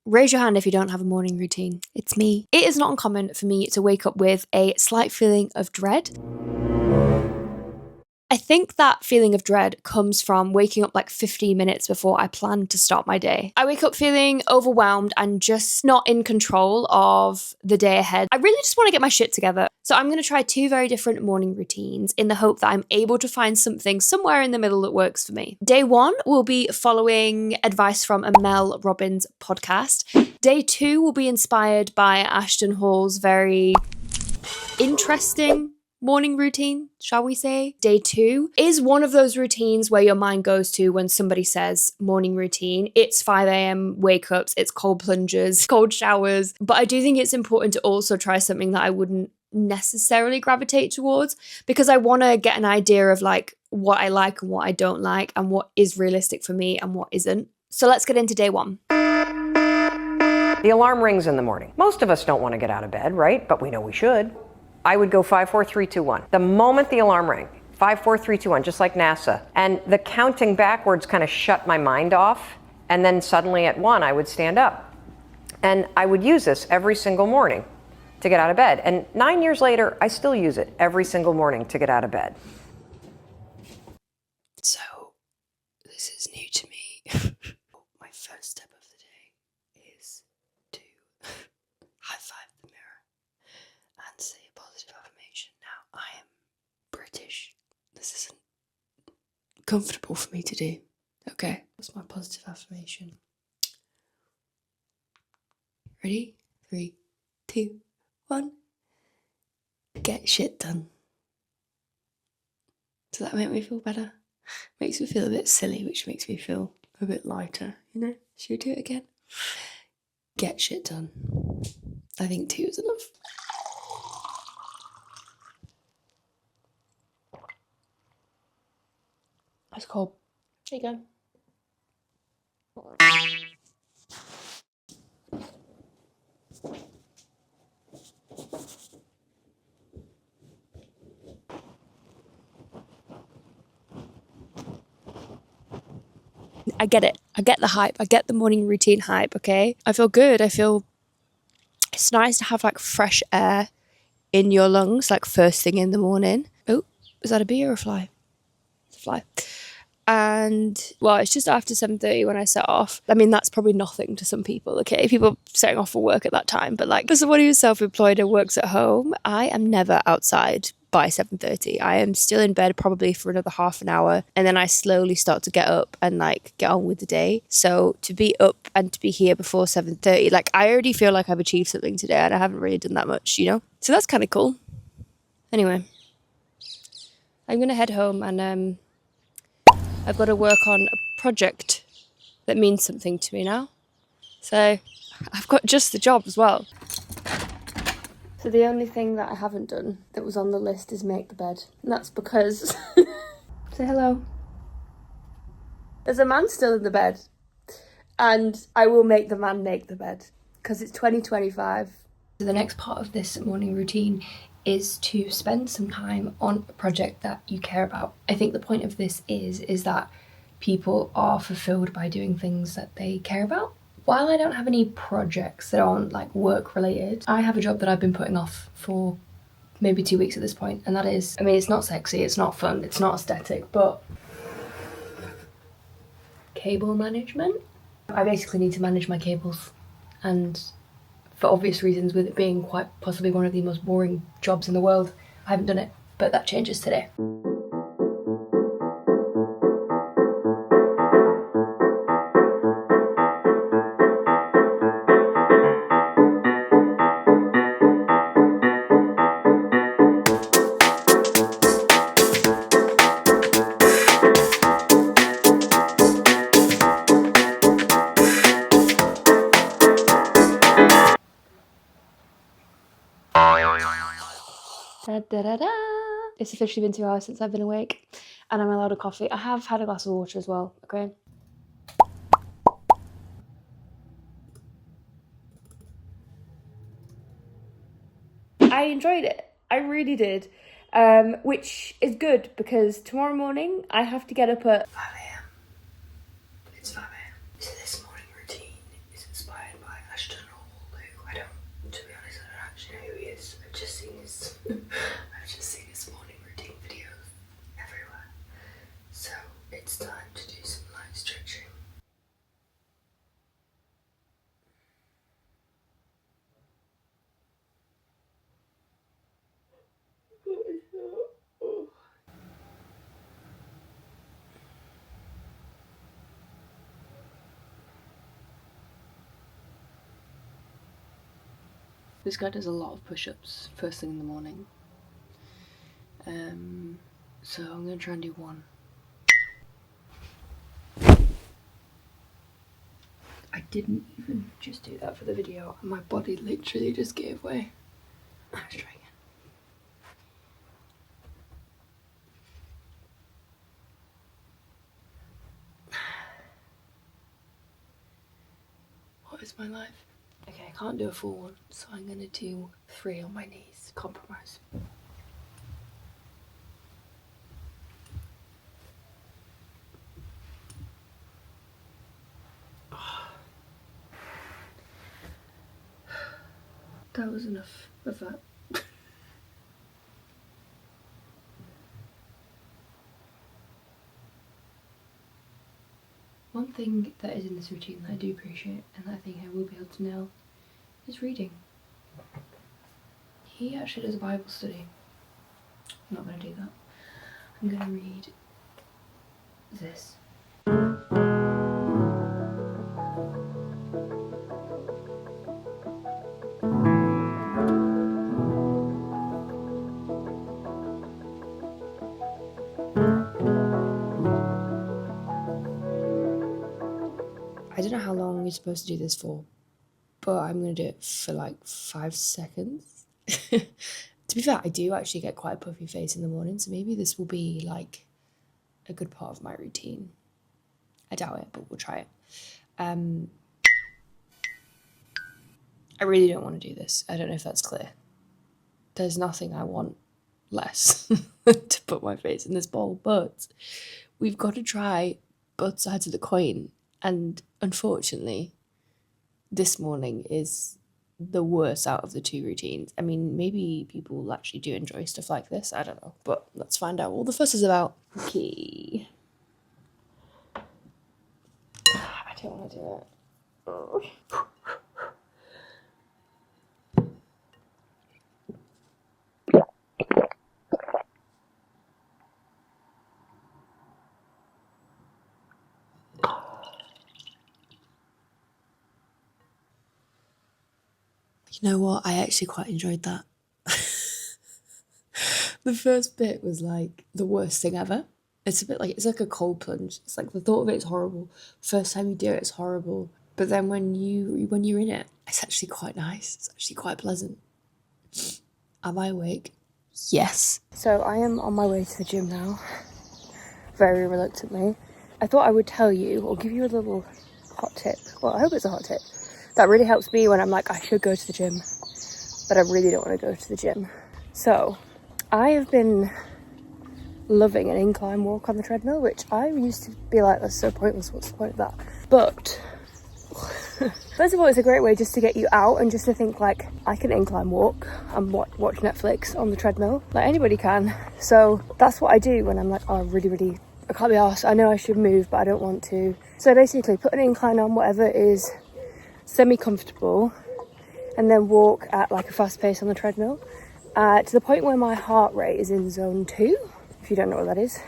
Raise your hand if you don't have a morning routine. It's me. It is not uncommon for me to wake up with a slight feeling of dread. I think that feeling of dread comes from waking up like 15 minutes before I plan to start my day. I wake up feeling overwhelmed and just not in control of the day ahead. I really just want to get my shit together. So I'm going to try 2 very different morning routines in the hope that I'm able to find something somewhere in the middle that works for me. Day 1 will be following advice from a Mel Robbins podcast. Day 2 will be inspired by Ashton Hall's very interesting morning routine, shall we say. Day 2 is one of those routines where your mind goes to when somebody says morning routine. It's 5 a.m. wake ups, it's cold plunges, cold showers. But I do think it's important to also try something that I wouldn't necessarily gravitate towards, because I want to get an idea of like what I like and what I don't like and what is realistic for me and what isn't. So let's get into day 1. The alarm rings in the morning. Most of us don't want to get out of bed, right? But we know we should. I would go 5, 4, 3, 2, 1. The moment the alarm rang, 5, 4, 3, 2, 1, just like NASA. And the counting backwards kind of shut my mind off. And then suddenly at 1, I would stand up. And I would use this every single morning to get out of bed. And 9 years later, I still use it every single morning to get out of bed. So, this is new to me. My first step of the day is to high five the mirror and say a positive affirmation. Now, I am British. This isn't comfortable for me to do. Okay, what's my positive affirmation? Ready? 3, 2, 1. Get shit done. Does that make me feel better? Makes me feel a bit silly, which makes me feel a bit lighter, you know? Should we do it again? Get shit done. I think 2 is enough. That's cold. There you go. I get it. I get the hype. I get the morning routine hype, okay? I feel good. It's nice to have like fresh air in your lungs, like first thing in the morning. Oh, is that a bee or a fly? It's a fly. And well, it's just after 7:30 when I set off. I mean, that's probably nothing to some people, okay? People setting off for work at that time. But like for someone who's self-employed and works at home, I am never outside by 7:30. I am still in bed probably for another half an hour, and then I slowly start to get up and like get on with the day. So to be up and to be here before 7:30, like I already feel like I've achieved something today, and I haven't really done that much, you know? So that's kind of cool. Anyway, I'm gonna head home, and I've got to work on a project that means something to me now. So I've got just the job as well. So the only thing that I haven't done that was on the list is make the bed. And that's because... Say hello. There's a man still in the bed. And I will make the man make the bed. Because it's 2025. So the next part of this morning routine is to spend some time on a project that you care about. I think the point of this is that people are fulfilled by doing things that they care about. While I don't have any projects that aren't like work related, I have a job that I've been putting off for maybe 2 weeks at this point, and that is, I mean, it's not sexy, it's not fun, it's not aesthetic, but cable management. I basically need to manage my cables, and for obvious reasons, with it being quite possibly one of the most boring jobs in the world, I haven't done it, but that changes today. Da, da, da, da. It's officially been 2 hours since I've been awake, and I'm allowed a coffee. I have had a glass of water as well, okay? I enjoyed it. I really did. Which is good because tomorrow morning I have to get up at 5 a.m. It's 5 a.m. So this morning routine is inspired by question who, I don't, to be honest, I don't actually know who he is. I've just seen his, I've just seen his morning routine videos everywhere. So it's time to do some light stretching. This guy does a lot of push-ups first thing in the morning. So I'm gonna try and do one. I didn't even just do that for the video, and my body literally just gave way. Let's try again. What is my life? Okay, I can't do a full one, so I'm gonna do 3 on my knees. Compromise. That was enough of that. One thing that is in this routine that I do appreciate and that I think I will be able to nail is reading. He actually does a Bible study. I'm not going to do that. I'm going to read this. I don't know how long you're supposed to do this for, but I'm going to do it for like 5 seconds. To be fair, I do actually get quite a puffy face in the morning, so maybe this will be like a good part of my routine. I doubt it, but we'll try it. I really don't want to do this. I don't know if that's clear. There's nothing I want less to put my face in this bowl, but we've got to try both sides of the coin. And unfortunately, this morning is the worst out of the 2 routines. I mean, maybe people actually do enjoy stuff like this. I don't know, but let's find out what the fuss is about. Okay. I don't want to do it. Oh. You know what? I actually quite enjoyed that. The first bit was like the worst thing ever. It's a bit like, it's like a cold plunge. It's like the thought of it is horrible. First time you do it, it's horrible. But then when you're in it, it's actually quite nice. It's actually quite pleasant. Am I awake? Yes. So I am on my way to the gym now. Very reluctantly. I thought I would tell you or give you a little hot tip. Well, I hope it's a hot tip. That really helps me when I'm like, I should go to the gym, but I really don't want to go to the gym. So I have been loving an incline walk on the treadmill, which I used to be like, that's so pointless, what's the point of that? But first of all, it's a great way just to get you out and just to think like, I can incline walk and watch Netflix on the treadmill, like anybody can. So that's what I do when I'm like, oh, really, I can't be arsed. I know I should move, but I don't want to. So basically put an incline on, whatever is semi-comfortable, and then walk at like a fast pace on the treadmill to the point where my heart rate is in zone 2. If you don't know what that is,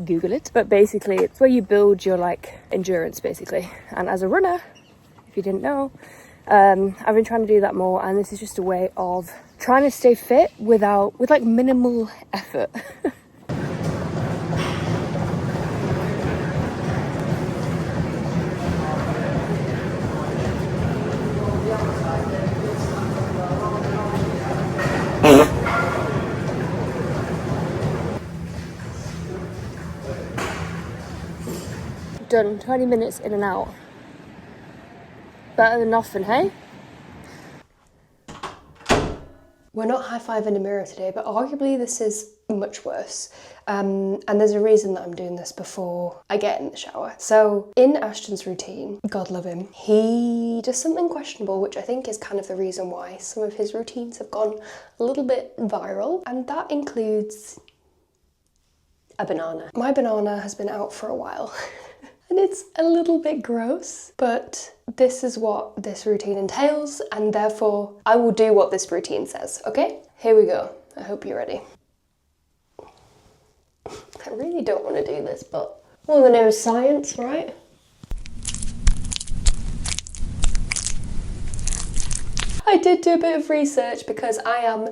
Google it. But basically it's where you build your like endurance basically. And as a runner, if you didn't know, I've been trying to do that more, and this is just a way of trying to stay fit with like minimal effort. Done. 20 minutes in and out. Better than nothing, hey? We're not high-fiving in a mirror today, but arguably this is much worse. And there's a reason that I'm doing this before I get in the shower. So in Ashton's routine, God love him, he does something questionable, which I think is kind of the reason why some of his routines have gone a little bit viral. And that includes a banana. My banana has been out for a while. And it's a little bit gross, but this is what this routine entails, and therefore I will do what this routine says, okay? Here we go. I hope you're ready. I really don't want to do this, but well, the name is science, right? I did do a bit of research because I am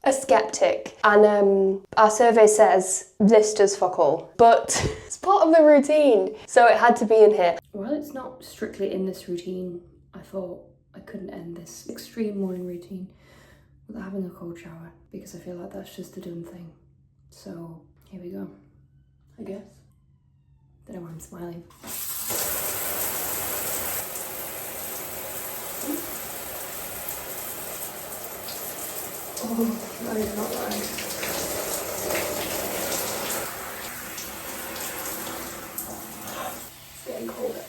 a skeptic, and our survey says this does fuck all, but it's part of the routine, so it had to be in here. Well, it's not strictly in this routine. I thought I couldn't end this extreme morning routine without having a cold shower, because I feel like that's just a dumb thing. So here we go, I guess. Don't know why I'm smiling. Oh, that is not nice. It's getting colder.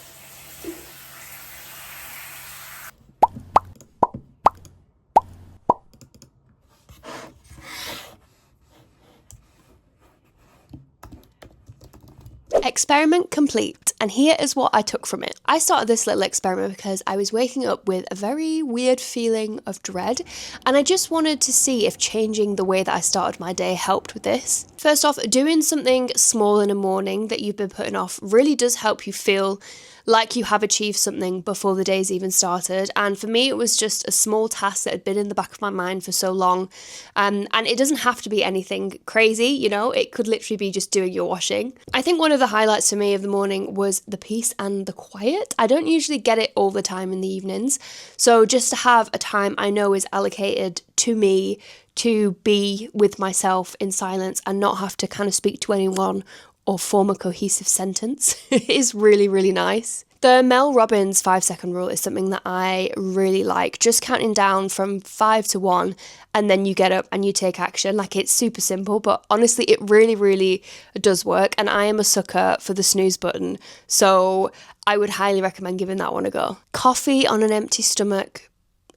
Experiment complete, and here is what I took from it. I started this little experiment because I was waking up with a very weird feeling of dread, and I just wanted to see if changing the way that I started my day helped with this. First off, doing something small in the morning that you've been putting off really does help you feel like you have achieved something before the day's even started. And for me, it was just a small task that had been in the back of my mind for so long. And it doesn't have to be anything crazy, you know, it could literally be just doing your washing. I think one of the highlights for me of the morning was the peace and the quiet. I don't usually get it all the time in the evenings. So just to have a time I know is allocated to me to be with myself in silence and not have to kind of speak to anyone or form a cohesive sentence is really, really nice. The Mel Robbins 5-second rule is something that I really like, just counting down from 5 to 1, and then you get up and you take action. Like, it's super simple, but honestly, it really, really does work, and I am a sucker for the snooze button, so I would highly recommend giving that one a go. Coffee on an empty stomach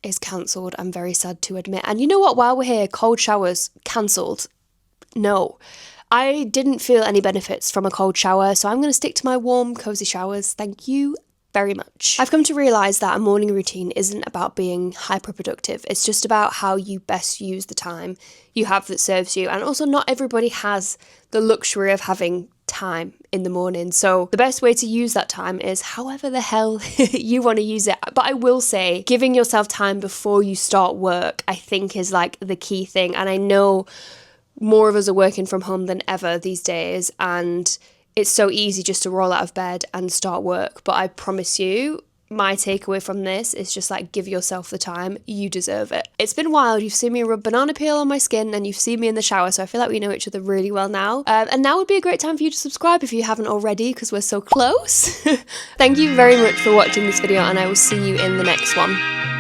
is cancelled, I'm very sad to admit. And you know what, while we're here, cold showers, cancelled. No. I didn't feel any benefits from a cold shower, so I'm going to stick to my warm, cozy showers. Thank you very much. I've come to realise that a morning routine isn't about being hyper-productive. It's just about how you best use the time you have that serves you. And also, not everybody has the luxury of having time in the morning. So the best way to use that time is however the hell you want to use it. But I will say, giving yourself time before you start work, I think is like the key thing. And I know more of us are working from home than ever these days, and it's so easy just to roll out of bed and start work. But I promise you, my takeaway from this is just like, give yourself the time, you deserve it. It's been wild. You've seen me rub banana peel on my skin and you've seen me in the shower, so I feel like we know each other really well now. And now would be a great time for you to subscribe if you haven't already, because we're so close. Thank you very much for watching this video, and I will see you in the next one.